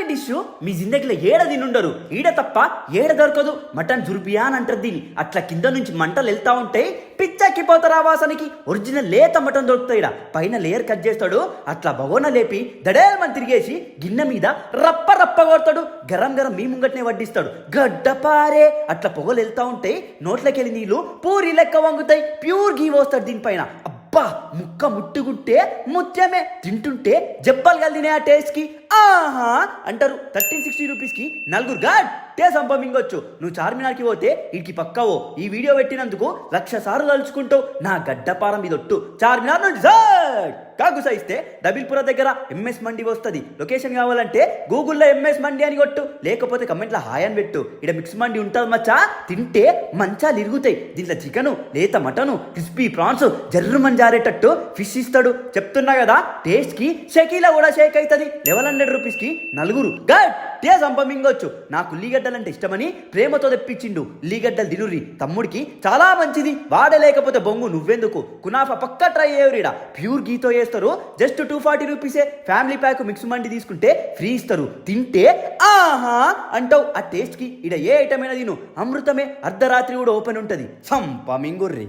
ఇట్లాంటి డిష్ మీ జిందగీలో ఏడ తినుండరు. ఈడ తప్ప ఏడ దొరకదు. మటన్ జుర్బియా అని అంటారు దీన్ని. అట్లా కింద నుంచి మంటలు వెళ్తా ఉంటే పిచ్చెక్కిపోతారు. ఆ వాసనకి ఒరిజినల్ లేత మటన్ దొరుకుతాయి. పైన లేయర్ కట్ చేస్తాడు. అట్లా బగోన లేపి దడేమని తిరిగేసి గిన్నె మీద రప్ప రప్ప కొడతాడు. గరం గరం మీ ముంగట్నే వడ్డిస్తాడు. గడ్డపారే అట్లా పొగలు వెళ్తా ఉంటే నోట్లకెళ్ళి నీళ్లు పూరి లెక్క వంగుతాయి. ప్యూర్ గీ పోస్తాడు దీనిపైన. అబ్బా ముక్క ముట్టుకుంటే ముత్యమే, తింటుంటే జబ్బలు కలిదినే ఆ టేస్ట్కి ఆహా అంటారు. 1360 రూపీస్కి నలుగురు గట్టే సంపమింగొచ్చు. నువ్వు చార్మినార్కి పోతే ఇడికి పక్కవో. ఈ వీడియో పెట్టినందుకు 1,00,000 సార్లు తలుచుకుంటావు. నా గడ్డపారం మీద ఒట్టు చార్మినార్ నుండి కాగుసా ఇస్తే డబిల్పుర దగ్గర ఎంఎస్ మండి వస్తుంది. లొకేషన్ కావాలంటే గూగుల్లో ఎంఎస్ మండి అని కొట్టు, లేకపోతే కమెంట్లో హాయ్ అని పెట్టు. ఇక్కడ మిక్స్ మండి ఉంటుంది మచ్చా, తింటే మంచాలు ఇరుగుతాయి. దీంట్లో చికెను, లేత మటను, క్రిస్పీ ప్రాన్స్, జర్రుమని జారేటట్టు ఫిష్ ఇస్తాడు. చెప్తున్నా కదా టేస్ట్కి షకీలా కూడా షేక్ అవుతుంది. 1100 రూపీస్కి నలుగురు గట్టే సంపమింగొచ్చు. నాకు ఉల్లిగడ్డలంటే ఇష్టమని ప్రేమతో తెప్పించిండు. ఉల్లిగడ్డలు తినుర్రి, తమ్ముడికి చాలా మంచిది. వాడలేకపోతే బొంగు నువ్వెందుకు. కునాఫా పక్క ట్రై చేయరుడా. ప్యూర్ గీతో చేస్తారు. జస్ట్ 240 రూపీసే. ఫ్యామిలీ ప్యాక్ మిక్స్ మండి తీసుకుంటే ఫ్రీ ఇస్తారు. తింటే ఆహా అంటావు. ఆ టేస్ట్కి ఇడ ఏ ఐటమ్ అయినా తిను అమృతమే. అర్ధరాత్రి కూడా ఓపెన్ ఉంటుంది. సంపమింగుర్రి.